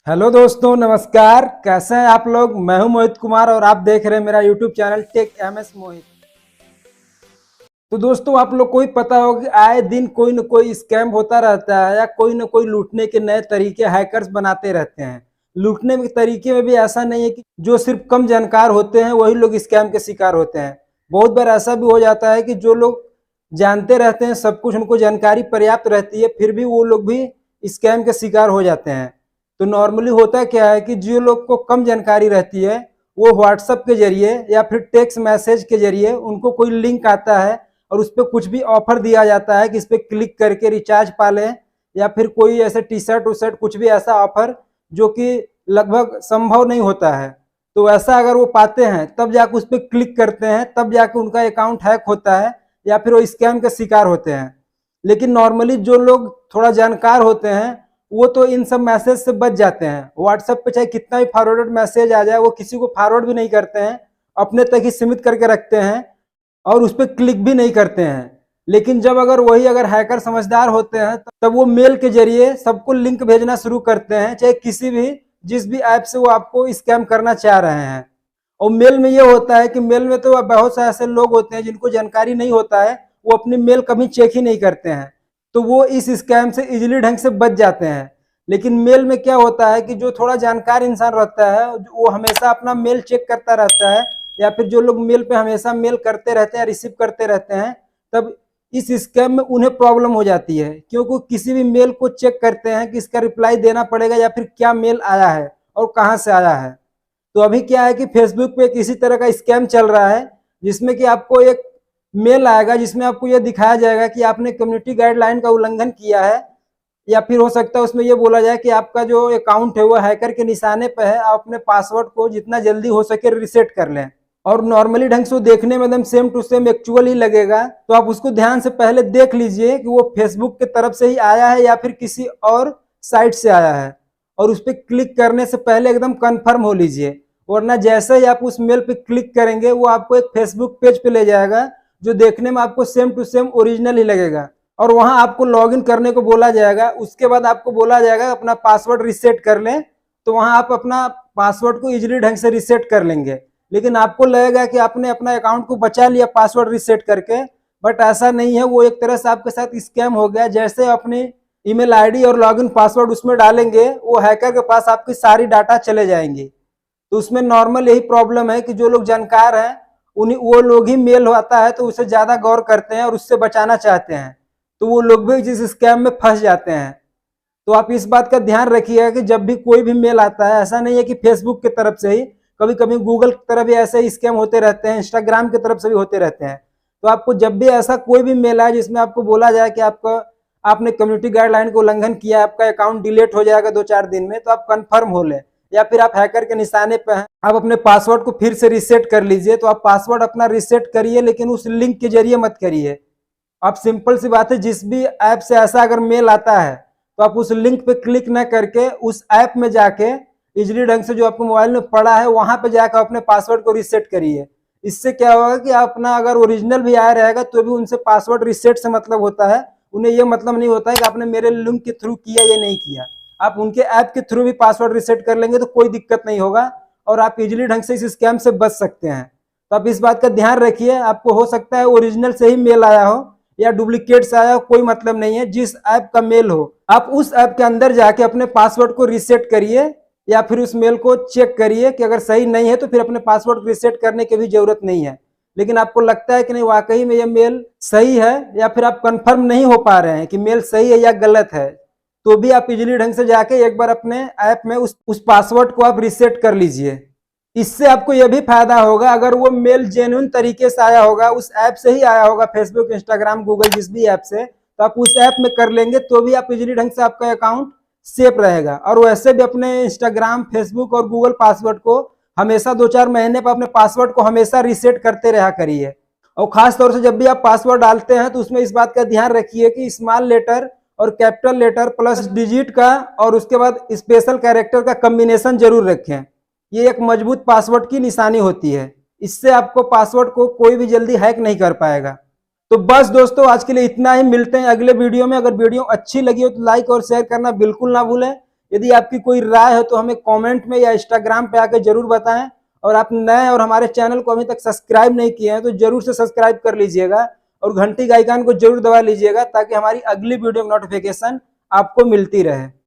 Hello दोस्तों, नमस्कार। कैसे हैं आप लोग। मैं हूं मोहित कुमार और आप देख रहे हैं मेरा यूट्यूब चैनल टेक एमएस मोहित। तो दोस्तों, आप लोग को ही पता होगा कि आए दिन कोई न कोई स्कैम होता रहता है या कोई न कोई लूटने के नए तरीके हैकर्स बनाते रहते हैं। लूटने के तरीके में भी ऐसा नहीं है कि जो सिर्फ कम जानकार होते हैं वही लोग स्कैम के शिकार होते हैं। बहुत बार ऐसा भी हो जाता है कि जो लोग जानते रहते हैं सब कुछ, उनको जानकारी पर्याप्त रहती है, फिर भी वो लोग भी स्कैम के शिकार हो जाते हैं। तो नॉर्मली होता क्या है कि जो लोग को कम जानकारी रहती है वो व्हाट्सएप के जरिए या फिर टेक्स्ट मैसेज के जरिए उनको कोई लिंक आता है और उस पर कुछ भी ऑफर दिया जाता है कि इस पर क्लिक करके रिचार्ज पा लें, या फिर कोई ऐसे टी शर्ट उशर्ट कुछ भी ऐसा ऑफर जो कि लगभग संभव नहीं होता है। तो ऐसा अगर वो पाते हैं तब जाके उस पर क्लिक करते हैं, तब जाके उनका अकाउंट हैक होता है या फिर वो स्कैम के शिकार होते हैं। लेकिन नॉर्मली जो लोग थोड़ा जानकार होते हैं वो तो इन सब मैसेज से बच जाते हैं। व्हाट्सएप पे चाहे कितना भी फॉरवर्डेड मैसेज आ जाए वो किसी को फॉरवर्ड भी नहीं करते हैं, अपने तक ही सीमित करके रखते हैं और उस पर क्लिक भी नहीं करते हैं। लेकिन जब अगर हैकर समझदार होते हैं तब वो मेल के जरिए सबको लिंक भेजना शुरू करते हैं, चाहे किसी भी जिस भी ऐप से वो आपको स्कैम करना चाह रहे हैं। और मेल में ये होता है कि मेल में तो बहुत से ऐसे लोग होते हैं जिनको जानकारी नहीं होता है, वो अपनी मेल कभी चेक ही नहीं करते हैं, तो वो इस स्कैम से इजीली ढंग से बच जाते हैं। लेकिन मेल में क्या होता है कि जो थोड़ा जानकार इंसान रहता है वो हमेशा अपना मेल चेक करता रहता है, या फिर जो लोग मेल पे हमेशा मेल करते रहते हैं, रिसीव करते रहते हैं, तब इस स्कैम में उन्हें प्रॉब्लम हो जाती है, क्योंकि किसी भी मेल को चेक करते हैं कि इसका रिप्लाई देना पड़ेगा या फिर क्या मेल आया है और कहाँ से आया है। तो अभी क्या है कि फेसबुक पे किसी तरह का स्कैम चल रहा है जिसमें कि आपको एक मेल आएगा जिसमें आपको यह दिखाया जाएगा कि आपने कम्युनिटी गाइडलाइन का उल्लंघन किया है, या फिर हो सकता है उसमें यह बोला जाए कि आपका जो अकाउंट है वो हैकर के निशाने पे है, आप अपने पासवर्ड को जितना जल्दी हो सके रिसेट कर लें। और नॉर्मली ढंग से वो देखने में एकदम सेम टू सेम एक्चुअल ही लगेगा, तो आप उसको ध्यान से पहले देख लीजिए कि वो फेसबुक की तरफ से ही आया है या फिर किसी और साइट से आया है, और उस पर क्लिक करने से पहले एकदम कंफर्म हो लीजिए। वरना जैसे ही आप उस मेल पे क्लिक करेंगे वो आपको एक फेसबुक पेज पे ले जाएगा जो देखने में आपको सेम टू सेम ओरिजिनल ही लगेगा, और वहां आपको लॉगिन करने को बोला जाएगा। उसके बाद आपको बोला जाएगा अपना पासवर्ड रिसेट कर लें, तो वहां आप अपना पासवर्ड को इजीली ढंग से रिसेट कर लेंगे। लेकिन आपको लगेगा कि आपने अपना अकाउंट को बचा लिया पासवर्ड रिसेट करके, बट ऐसा नहीं है। वो एक तरह से आपके साथ स्कैम हो गया। जैसे अपनी ईमेल आईडी और लॉगिन पासवर्ड उसमें डालेंगे वो हैकर के पास आपकी सारी डाटा चले जाएंगी। तो उसमें नॉर्मल यही प्रॉब्लम है कि जो लोग जानकार हैं उन्हीं वो लोग ही मेल आता है तो उसे ज्यादा गौर करते हैं और उससे बचाना चाहते हैं, तो वो लोग भी जिस स्कैम में फंस जाते हैं। तो आप इस बात का ध्यान रखिएगा कि जब भी कोई भी मेल आता है, ऐसा नहीं है कि फेसबुक की तरफ से ही, कभी कभी गूगल की तरफ भी ऐसे ही स्कैम होते रहते हैं, इंस्टाग्राम की तरफ से भी होते रहते हैं। तो आपको जब भी ऐसा कोई भी मेल आए जिसमें आपको बोला जाए कि आपने कम्युनिटी गाइडलाइन को उल्लंघन किया, आपका अकाउंट डिलीट हो जाएगा 2-4 दिन में, तो आप कंफर्म हो लें, या फिर आप हैकर के निशाने पे हैं, आप अपने पासवर्ड को फिर से रिसेट कर लीजिए। तो आप पासवर्ड अपना रिसेट करिए, लेकिन उस लिंक के जरिए मत करिए। आप सिंपल सी बात है, जिस भी ऐप से ऐसा अगर मेल आता है तो आप उस लिंक पे क्लिक ना करके उस ऐप में जाके इजीली ढंग से जो आपको मोबाइल में पड़ा है वहां पे जाकर अपने पासवर्ड को रिसेट करिए। इससे क्या होगा कि अपना अगर ओरिजिनल भी आया रहेगा तो भी उनसे पासवर्ड रिसेट से मतलब होता है, उन्हें ये मतलब नहीं होता है कि आपने मेरे लिंक के थ्रू किया या नहीं किया। आप उनके ऐप के थ्रू भी पासवर्ड रिसेट कर लेंगे तो कोई दिक्कत नहीं होगा और आप इजीली ढंग से इस स्कैम से बच सकते हैं। तो आप इस बात का ध्यान रखिए। आपको हो सकता है ओरिजिनल से ही मेल आया हो या डुप्लीकेट से आया हो, कोई मतलब नहीं है। जिस ऐप का मेल हो आप उस ऐप के अंदर जाके अपने पासवर्ड को रिसेट करिए, या फिर उस मेल को चेक करिए कि अगर सही नहीं है तो फिर अपने पासवर्ड रिसेट करने की भी जरूरत नहीं है। लेकिन आपको लगता है कि नहीं वाकई में ये मेल सही है, या फिर आप कंफर्म नहीं हो पा रहे हैं कि मेल सही है या गलत है, तो भी आप इजीली ढंग से जाके एक बार अपने ऐप में उस पासवर्ड को आप रिसेट कर लीजिए। इससे आपको यह भी फायदा होगा, अगर वो मेल जेन्युइन तरीके से आया होगा, उस ऐप से ही आया होगा, फेसबुक, इंस्टाग्राम, गूगल, जिस भी ऐप से, तो आप उस ऐप में कर लेंगे तो भी आप इजीली ढंग से आपका अकाउंट सेफ रहेगा। और वैसे भी अपने इंस्टाग्राम, फेसबुक और गूगल पासवर्ड को हमेशा 2-4 महीने पर अपने पासवर्ड को हमेशा रिसेट करते रहा करिए। और खास तौर से जब भी आप पासवर्ड डालते हैं तो उसमें इस बात का ध्यान रखिए कि स्मॉल लेटर और कैपिटल लेटर प्लस डिजिट का और उसके बाद स्पेशल कैरेक्टर का कॉम्बिनेशन जरूर रखें। ये एक मजबूत पासवर्ड की निशानी होती है। इससे आपको पासवर्ड को कोई भी जल्दी हैक नहीं कर पाएगा। तो बस दोस्तों, आज के लिए इतना ही। मिलते हैं अगले वीडियो में। अगर वीडियो अच्छी लगी हो तो लाइक और शेयर करना बिल्कुल ना भूलें। यदि आपकी कोई राय हो तो हमें कमेंट में या इंस्टाग्राम पे आके जरूर बताएं। और आप नए और हमारे चैनल को अभी तक सब्सक्राइब नहीं किए हैं तो जरूर से सब्सक्राइब कर लीजिएगा और घंटी का आइकन को जरूर दबा लीजिएगा ताकि हमारी अगली वीडियो नोटिफिकेशन आपको मिलती रहे।